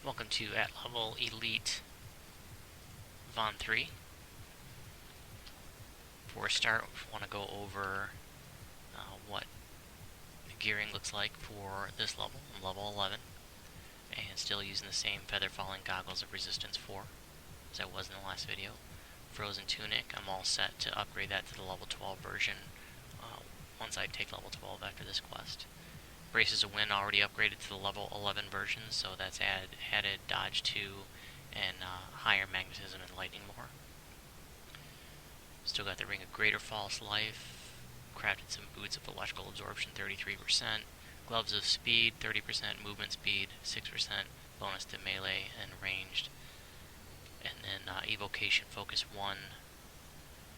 Welcome to At Level Elite Von 3. Before we start, we want to go over what the gearing looks like for this level. I'm level 11, and still using the same feather falling goggles of resistance 4 as I was in the last video. Frozen Tunic, I'm all set to upgrade that to the level 12 version once I take level 12 after this quest. Braces of Wind already upgraded to the level 11 version, so that's added dodge 2 and higher magnetism and lightning lore. Still got the Ring of Greater False Life, crafted some boots of electrical absorption 33%, gloves of speed 30%, movement speed 6%, bonus to melee and ranged, and then evocation focus 1,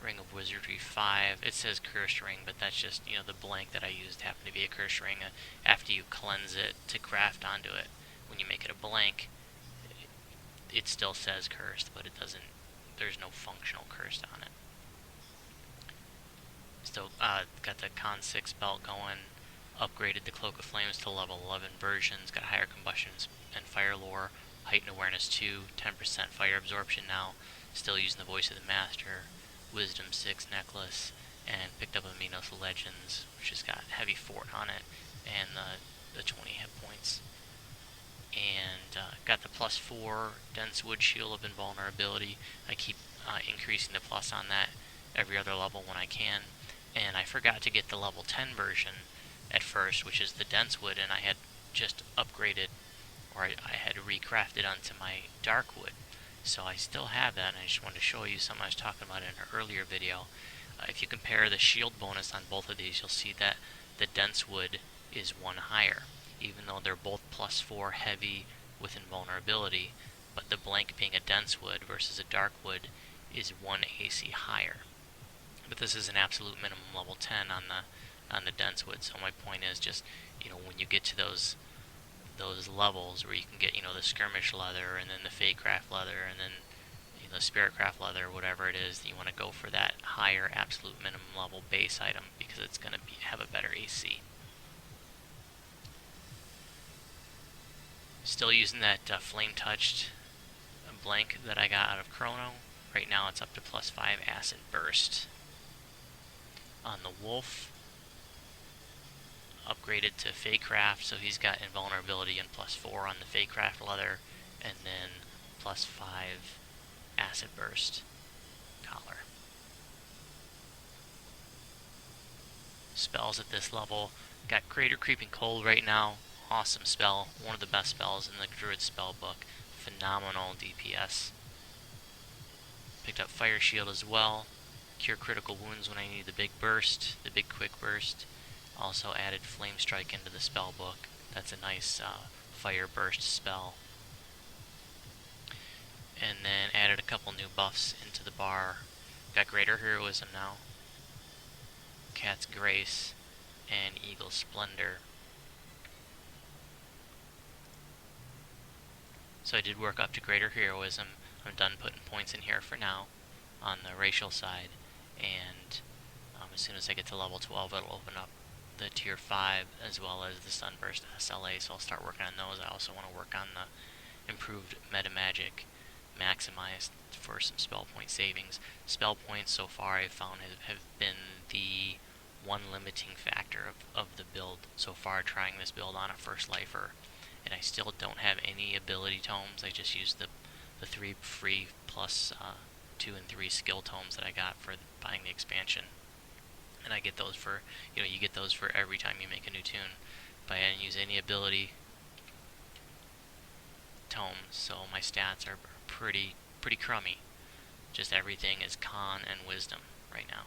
Ring of Wizardry 5. It says cursed ring, but that's just, the blank that I used happened to be a cursed ring. After you cleanse it to craft onto it, when you make it a blank, it still says cursed, but it doesn't, there's no functional cursed on it. Still got the Con 6 belt going, upgraded the Cloak of Flames to level 11 versions, got higher combustions and fire lore, heightened awareness 2, 10% fire absorption now, still using the voice of the master, Wisdom 6 necklace, and picked up a Minos Legends, which has got heavy fort on it, and the 20 hit points. And got the plus 4 dense wood shield of invulnerability. I keep increasing the plus on that every other level when I can. And I forgot to get the level 10 version at first, which is the dense wood, and I had just upgraded, or I had recrafted onto my dark wood. So I still have that, and I just wanted to show you something I was talking about in an earlier video. If you compare the shield bonus on both of these, you'll see that the dense wood is 1 higher, even though they're both plus 4 heavy with invulnerability, but the blank being a dense wood versus a dark wood is 1 AC higher. But this is an absolute minimum level 10 on the dense wood, so my point is just, when you get to those levels where you can get, the skirmish leather, and then the Feycraft leather, and then the Spiritcraft leather, whatever it is, you want to go for that higher absolute minimum level base item because it's going to have a better AC. Still using that flame touched blank that I got out of Chrono. Right now it's up to plus 5 acid burst. On the wolf, upgraded to Feycraft, so he's got invulnerability and plus 4 on the Feycraft leather, and then plus 5 acid burst collar. Spells at this level, got Greater Creeping Cold right now, awesome spell, one of the best spells in the Druid spell book, phenomenal DPS. Picked up Fire Shield as well, cure critical wounds when I need the big burst, the big quick burst. Also added Flame Strike into the spell book. That's a nice fire burst spell. And then added a couple new buffs into the bar. Got Greater Heroism now, Cat's Grace, and Eagle Splendor. So I did work up to Greater Heroism. I'm done putting points in here for now on the racial side, and as soon as I get to level 12 it'll open up the tier 5 as well as the Sunburst SLA, so I'll start working on those. I also want to work on the improved meta magic maximized for some spell point savings. Spell points so far I've found have been the one limiting factor of the build so far, trying this build on a first lifer, and I still don't have any ability tomes. I just use the 3 free plus 2 and 3 skill tomes that I got for buying the expansion. And I get those for, you get those for every time you make a new tune. But I didn't use any ability tomes, so my stats are pretty crummy. Just everything is con and wisdom right now.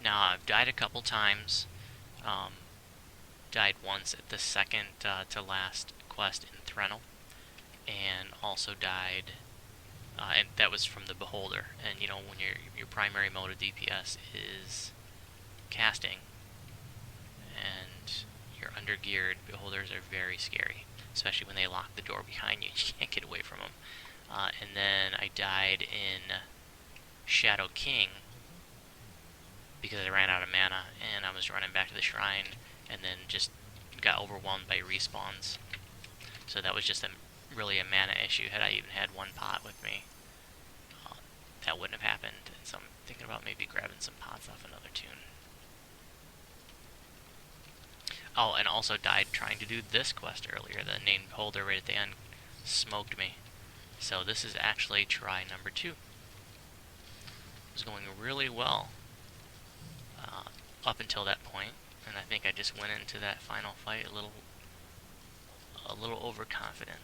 Now I've died a couple times. Died once at the second to last quest in Threnel, and also died. And that was from the Beholder. And when your primary mode of DPS is casting, and you're under-geared, Beholders are very scary, especially when they lock the door behind you. You can't get away from them. And then I died in Shadow King, because I ran out of mana and I was running back to the shrine and then just got overwhelmed by respawns. So that was just really a mana issue. Had I even had one pot with me, that wouldn't have happened. And so I'm thinking about maybe grabbing some pots off another tune. Oh, and also died trying to do this quest earlier. The named holder right at the end smoked me. So this is actually try number 2. It was going really well up until that point, and I think I just went into that final fight a little overconfident.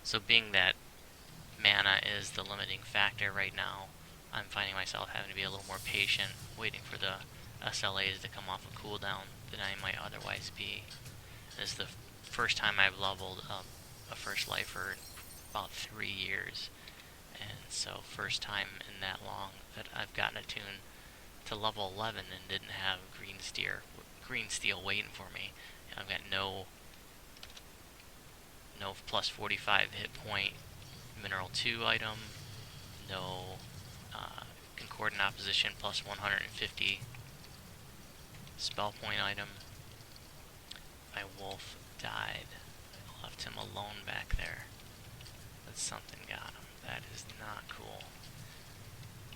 So being that mana is the limiting factor right now, I'm finding myself having to be a little more patient, waiting for the SLAs to come off a cooldown than I might otherwise be. This is the first time I've leveled up a first lifer in about 3 years, and so first time in that long that I've gotten attuned to level 11 and didn't have green steel waiting for me. I've got no plus 45 hit point mineral 2 item, no concordant opposition plus 150 spell point item. My wolf died. I left him alone back there. But something got him. That is not cool.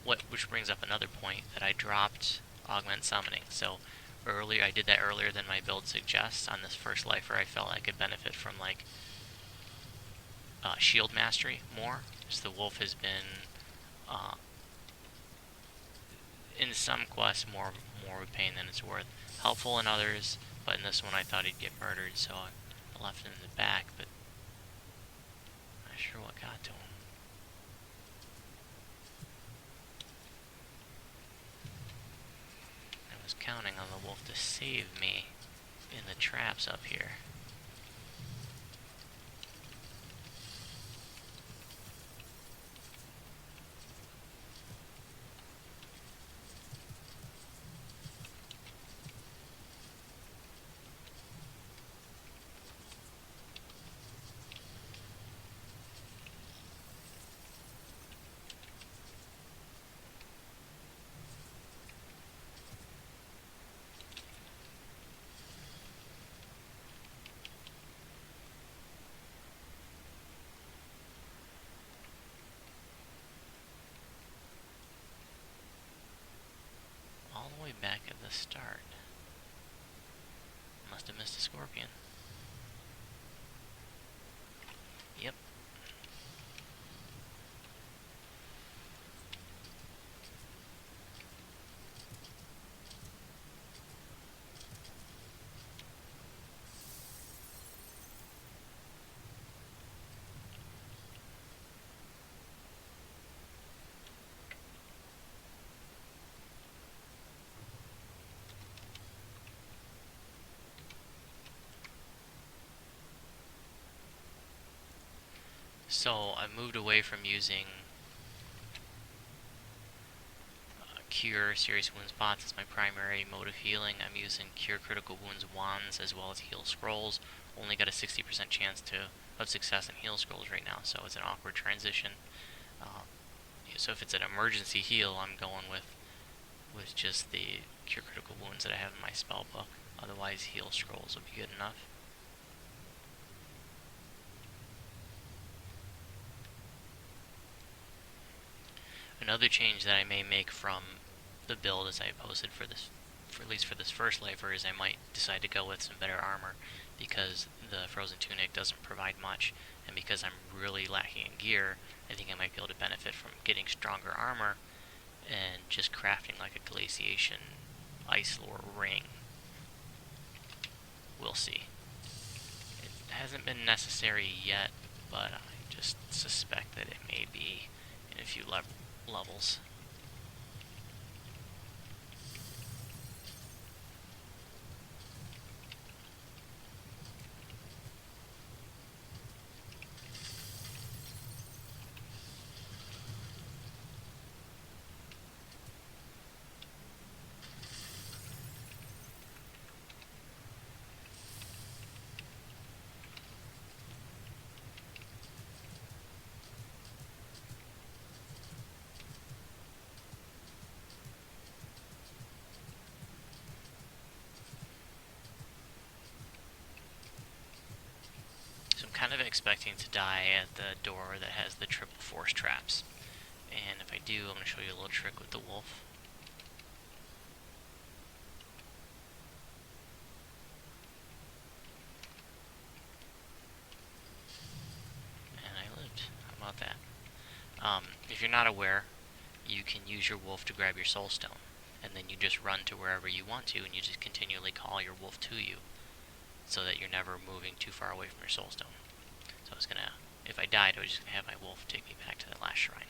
Which brings up another point, that I dropped augment summoning. So I did that earlier than my build suggests. On this first lifer, I felt I could benefit from like shield mastery more. So the wolf has been in some quests more of a pain than it's worth. Helpful in others, but in this one I thought he'd get murdered, so I left him in the back, but I'm not sure what got to him. I was counting on the wolf to save me in the traps up here. All the way back at the start. Must have missed a scorpion. Yep. So I moved away from using Cure Serious Wounds pots as my primary mode of healing. I'm using Cure Critical Wounds wands as well as Heal Scrolls. Only got a 60% chance of success in Heal Scrolls right now, so it's an awkward transition. So if it's an emergency heal, I'm going with just the Cure Critical Wounds that I have in my spell book. Otherwise, Heal Scrolls will be good enough. Another change that I may make from the build as I posted for at least for this first lifer, is I might decide to go with some better armor, because the Frozen Tunic doesn't provide much, and because I'm really lacking in gear, I think I might be able to benefit from getting stronger armor and just crafting like a Glaciation Ice Lore ring. We'll see. hasn't been necessary yet, but I just suspect that it may be in a few levels. Kind of expecting to die at the door that has the triple force traps. And if I do, I'm going to show you a little trick with the wolf. And I lived. How about that? If you're not aware, you can use your wolf to grab your soul stone. And then you just run to wherever you want to, and you just continually call your wolf to you, so that you're never moving too far away from your soul stone. So I was gonna, if I died, I was just gonna have my wolf take me back to that last shrine.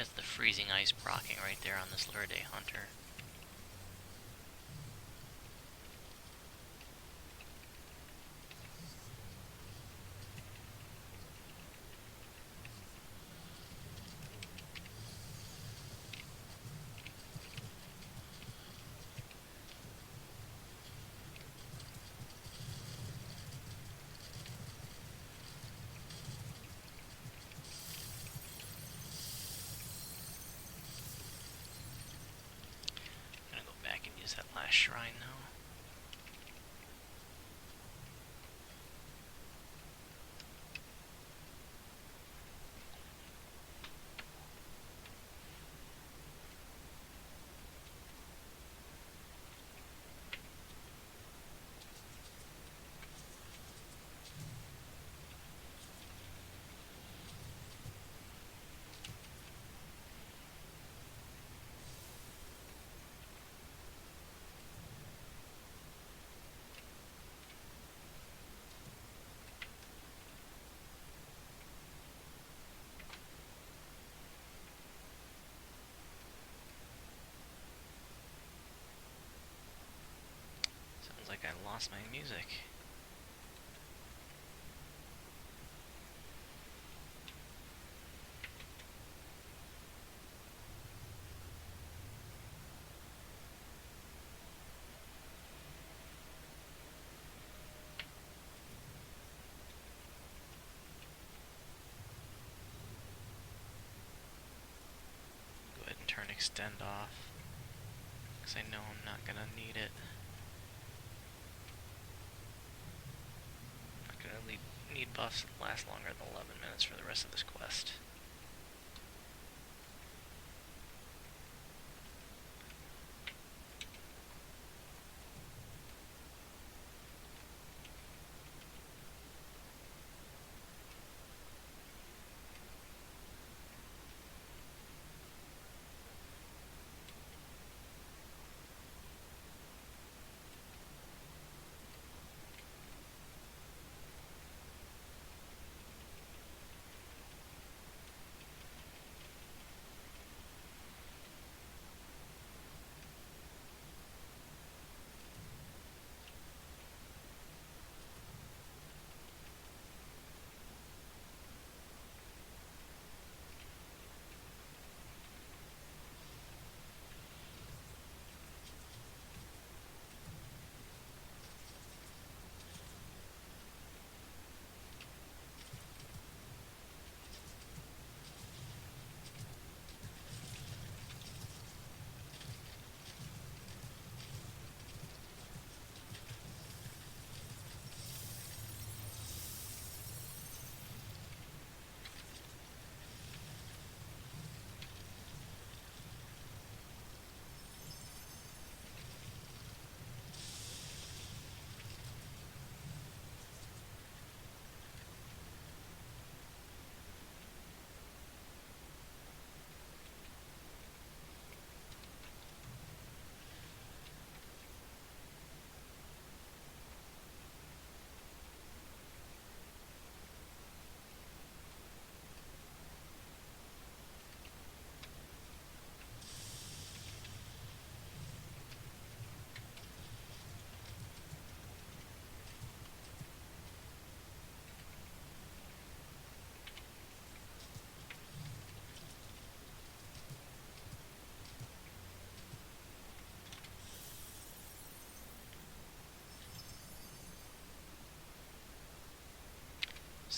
It's the freezing ice proccing right there on this Luriday Hunter. That last shrine now. Like I lost my music. Go ahead and turn extend off, because I know I'm not gonna need it. Need buffs that last longer than 11 minutes for the rest of this quest.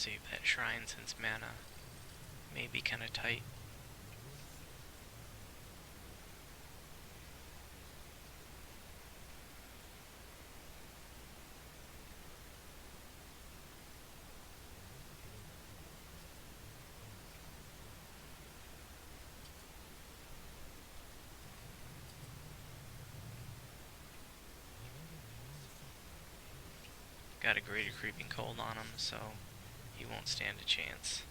save that shrine since mana may be kind of tight. Got a greater creeping cold on him, so he won't stand a chance.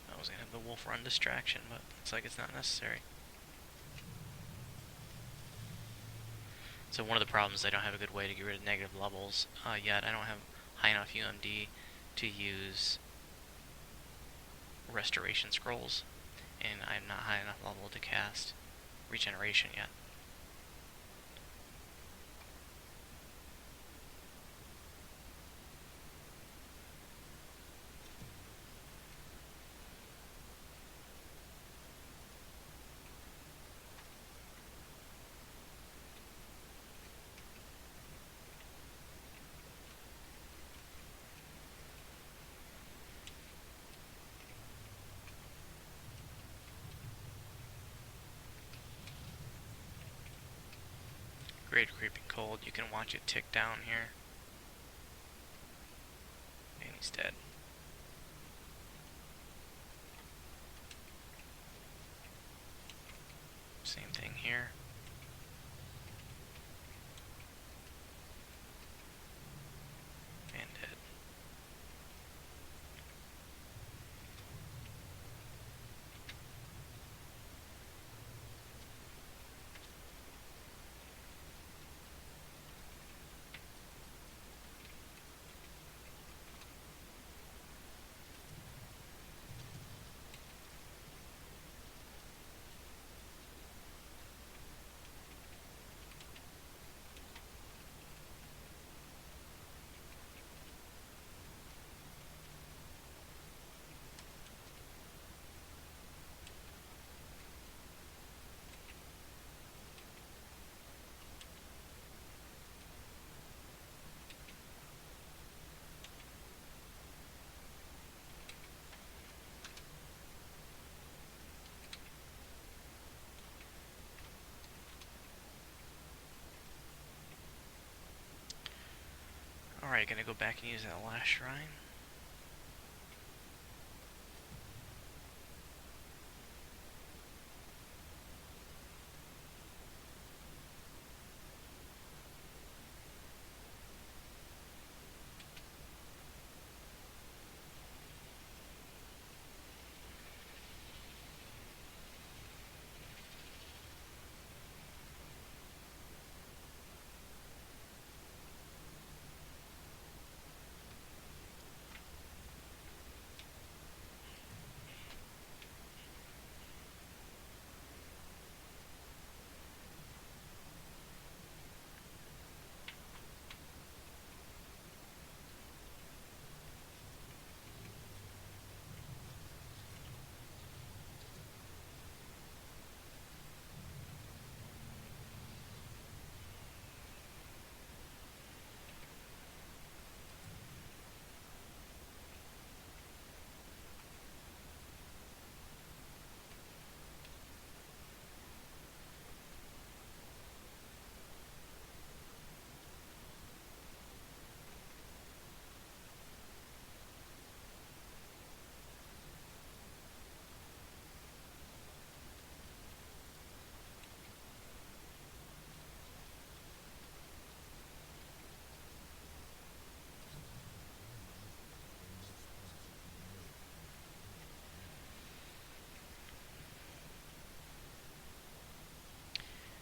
I was gonna have the wolf run distraction, but looks like it's not necessary. So one of the problems is I don't have a good way to get rid of negative levels yet. I don't have high enough UMD to use restoration scrolls, and I'm not high enough level to cast regeneration yet. Great creeping cold, you can watch it tick down here. And he's dead. Same thing here. And dead. Alright, gonna go back and use that last shrine.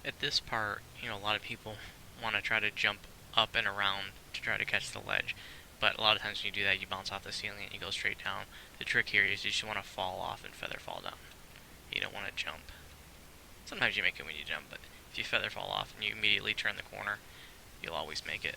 At this part, you know, a lot of people want to try to jump up and around to try to catch the ledge, but a lot of times when you do that, you bounce off the ceiling and you go straight down. The trick here is you just want to fall off and feather fall down. You don't want to jump. Sometimes you make it when you jump, but if you feather fall off and you immediately turn the corner, you'll always make it.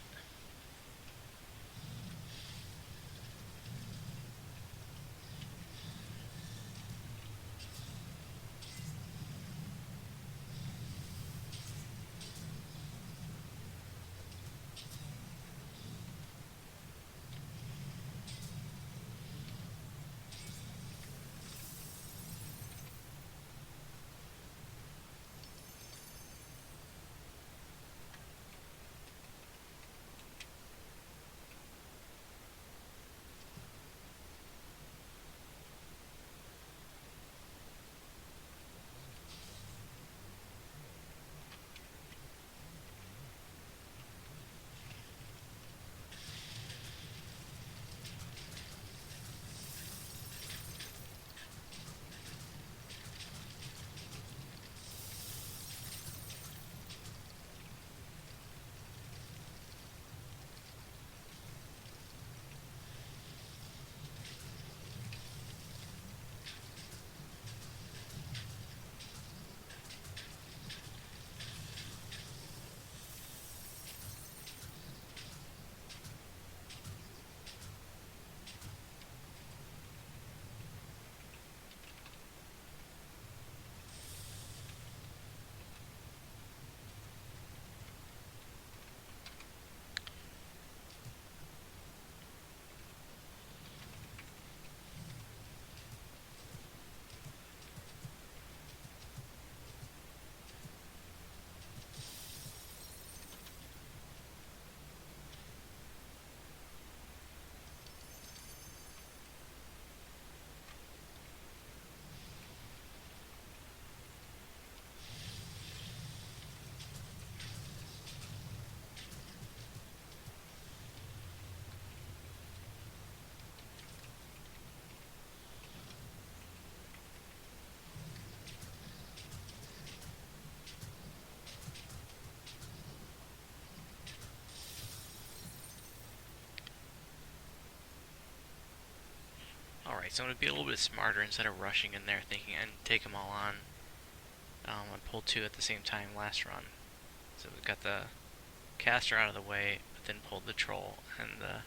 Alright, so I'm going to be a little bit smarter instead of rushing in there thinking and take them all on. I pulled two at the same time last run. So we got the caster out of the way, but then pulled the troll and the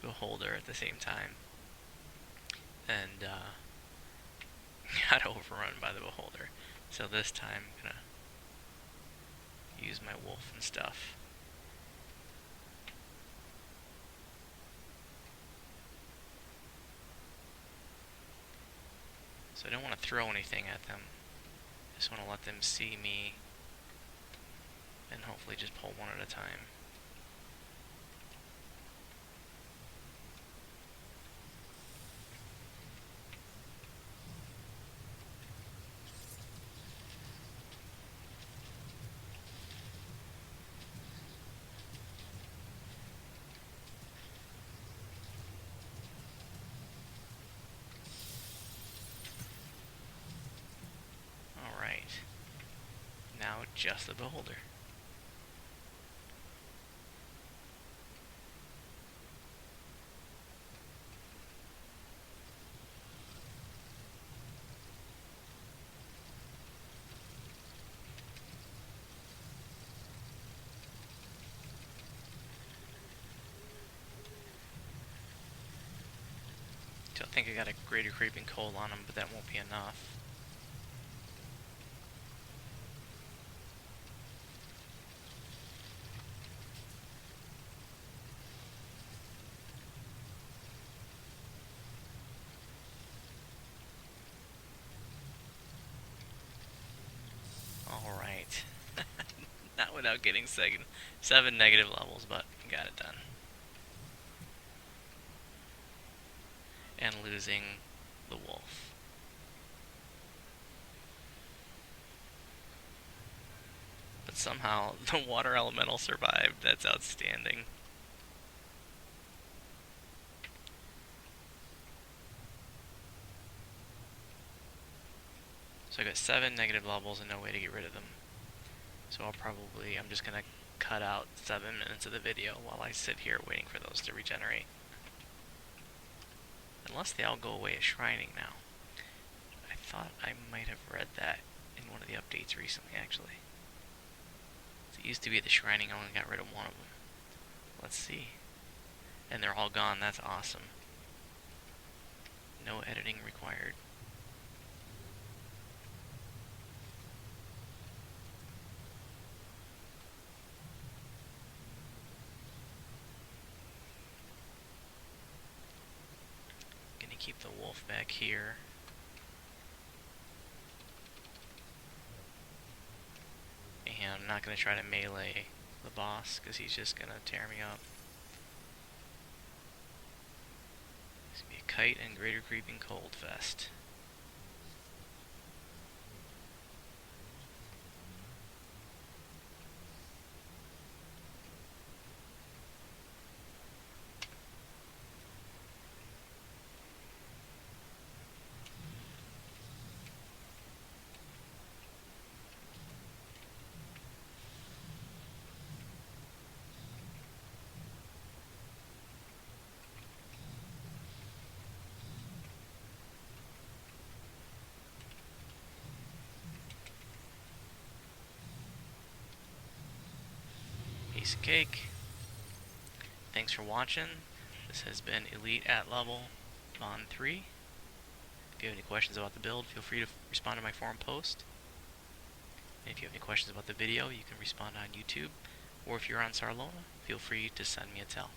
beholder at the same time. And got overrun by the beholder. So this time I'm going to use my wolf and stuff. So I don't want to throw anything at them. Just want to let them see me and hopefully just pull one at a time. Now just the beholder. Still think I got a greater creeping cold on him, but that won't be enough. Alright. Not without getting 7 negative levels, but got it done. And losing the wolf. But somehow the water elemental survived. That's outstanding. So I got 7 negative levels and no way to get rid of them. So I'm just gonna cut out 7 minutes of the video while I sit here waiting for those to regenerate. Unless they all go away at shrining now. I thought I might have read that in one of the updates recently, actually. It used to be the shrining, I only got rid of one of them. Let's see. And they're all gone, that's awesome. No editing required. Gonna keep the wolf back here. And I'm not gonna try to melee the boss, because he's just gonna tear me up. It's gonna be a kite and greater creeping cold fest. Piece of cake. Thanks for watching. This has been Elite at Level Bond 3. If you have any questions about the build, feel free to respond to my forum post. And if you have any questions about the video, you can respond on YouTube. Or if you're on Sarlona, feel free to send me a tell.